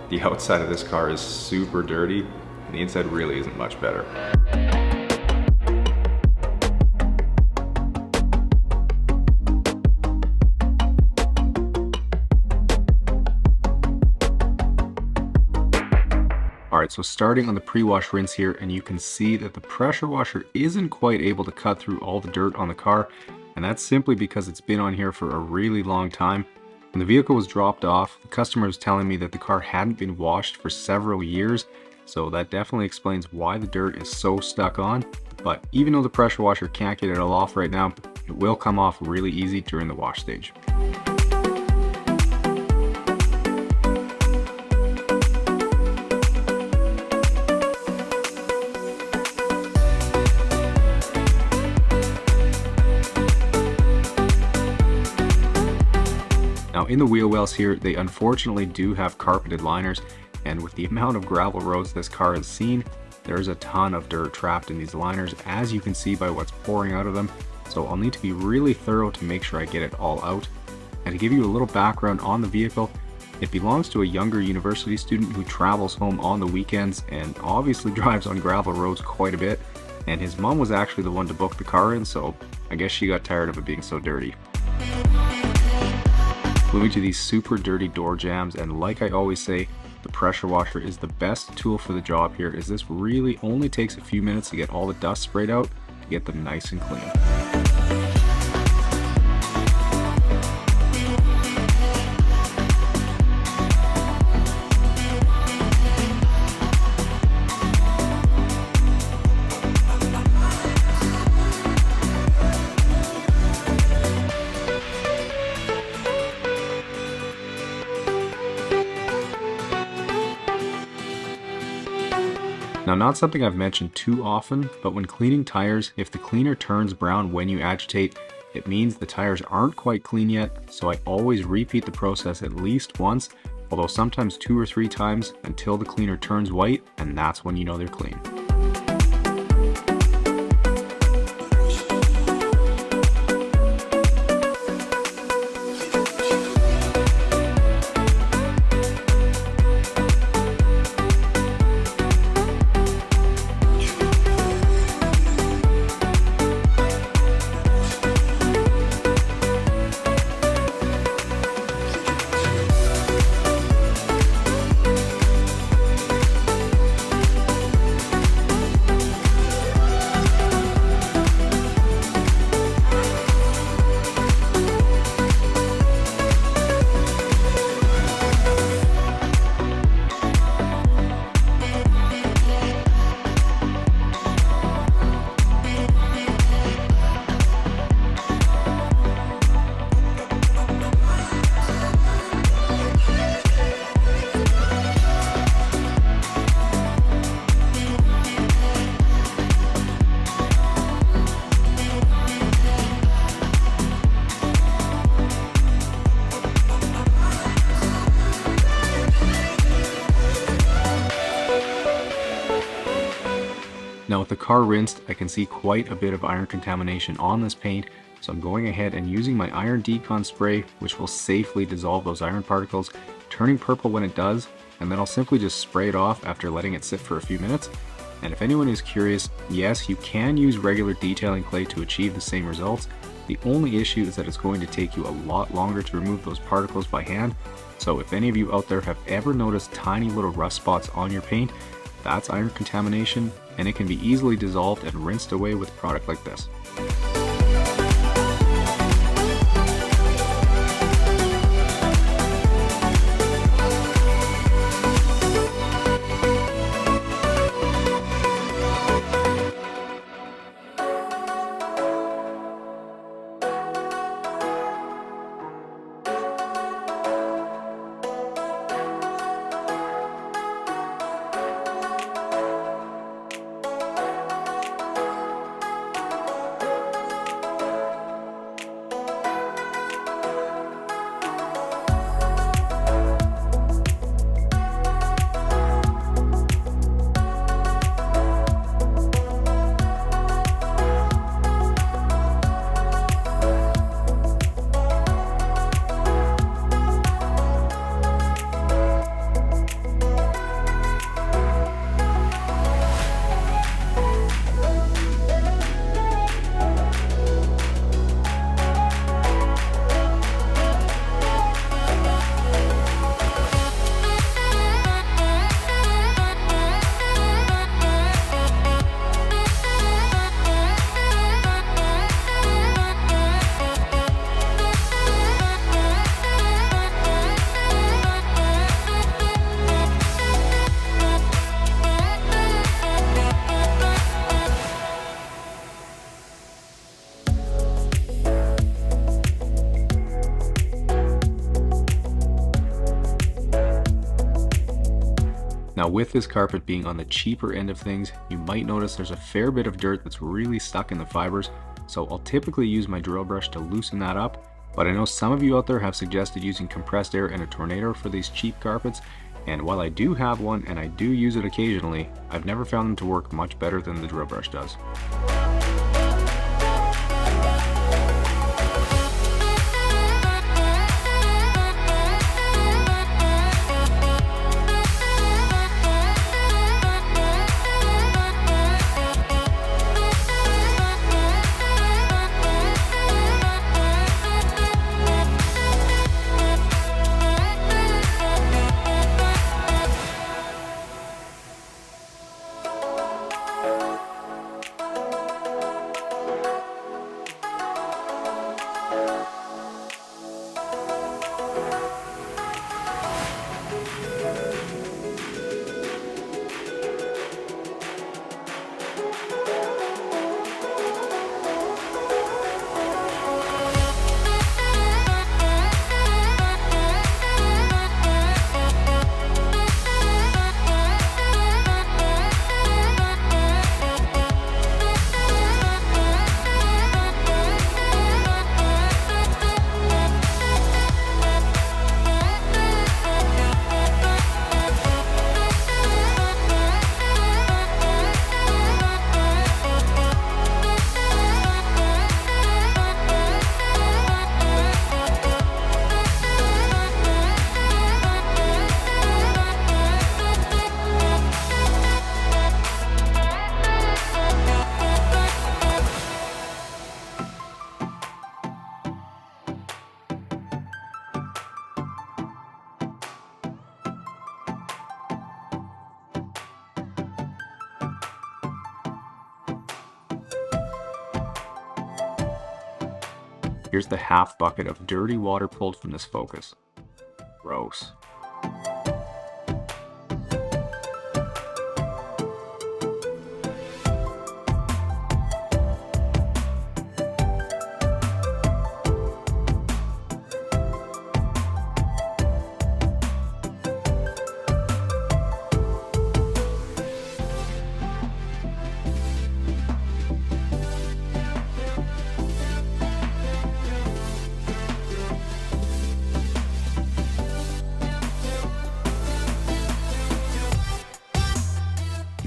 The outside of this car is super dirty, and the inside really isn't much better. Alright, so starting on the pre-wash rinse here, and you can see that the pressure washer isn't quite able to cut through all the dirt on the car, and that's simply because it's been on here for a really long time. When the vehicle was dropped off, the customer was telling me that the car hadn't been washed for several years, so that definitely explains why the dirt is so stuck on. But even though the pressure washer can't get it all off right now, it will come off really easy during the wash stage. Now in the wheel wells here, they unfortunately do have carpeted liners, and with the amount of gravel roads this car has seen, there's a ton of dirt trapped in these liners, as you can see by what's pouring out of them. So I'll need to be really thorough to make sure I get it all out. And to give you a little background on the vehicle, it belongs to a younger university student who travels home on the weekends and obviously drives on gravel roads quite a bit. And his mom was actually the one to book the car in, so I guess she got tired of it being so dirty. Moving to these super dirty door jambs, and like I always say, the pressure washer is the best tool for the job here, as this really only takes a few minutes to get all the dust sprayed out to get them nice and clean. Now, not something I've mentioned too often, but when cleaning tires, if the cleaner turns brown when you agitate, it means the tires aren't quite clean yet, so I always repeat the process at least once, although sometimes 2 or 3 times until the cleaner turns white, and that's when you know they're clean. Now with the car rinsed, I can see quite a bit of iron contamination on this paint, so I'm going ahead and using my iron decon spray, which will safely dissolve those iron particles, turning purple when it does, and then I'll simply just spray it off after letting it sit for a few minutes. And if anyone is curious, yes, you can use regular detailing clay to achieve the same results. The only issue is that it's going to take you a lot longer to remove those particles by hand. So if any of you out there have ever noticed tiny little rust spots on your paint, that's iron contamination, and it can be easily dissolved and rinsed away with a product like this. Now with this carpet being on the cheaper end of things, you might notice there's a fair bit of dirt that's really stuck in the fibers, so I'll typically use my drill brush to loosen that up, but I know some of you out there have suggested using compressed air and a tornado for these cheap carpets, and while I do have one and I do use it occasionally, I've never found them to work much better than the drill brush does. Here's the half bucket of dirty water pulled from this focus. Gross.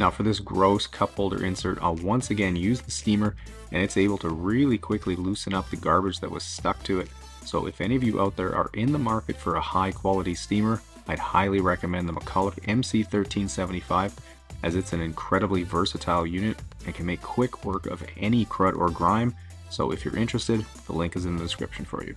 Now for this gross cup holder insert, I'll once again use the steamer, and it's able to really quickly loosen up the garbage that was stuck to it. So if any of you out there are in the market for a high quality steamer, I'd highly recommend the McCulloch MC1375, as it's an incredibly versatile unit and can make quick work of any crud or grime. So if you're interested, the link is in the description for you.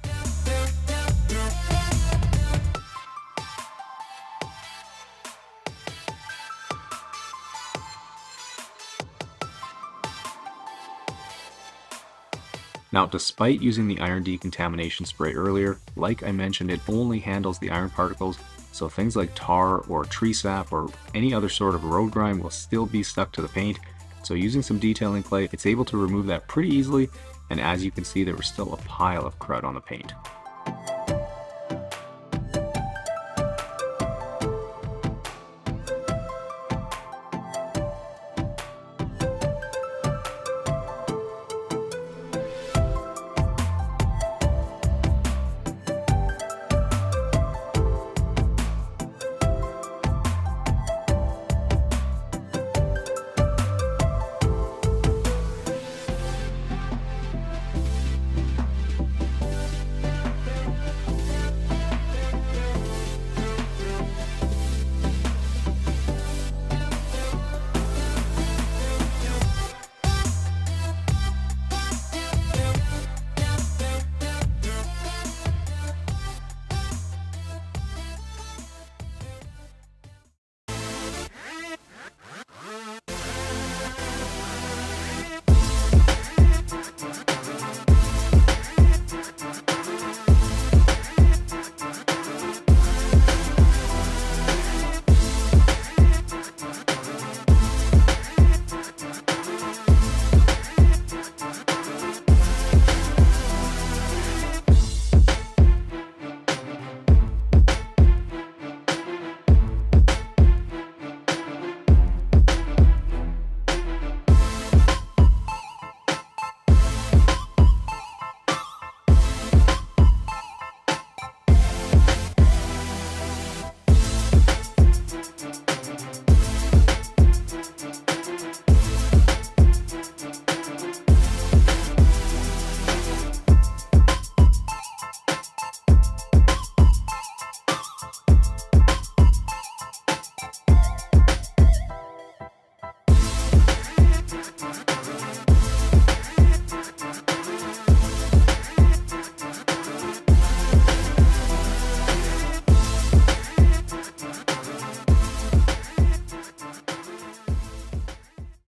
Now, despite using the iron decontamination spray earlier, like I mentioned, it only handles the iron particles, so things like tar or tree sap or any other sort of road grime will still be stuck to the paint. So using some detailing clay, it's able to remove that pretty easily, and as you can see, there was still a pile of crud on the paint.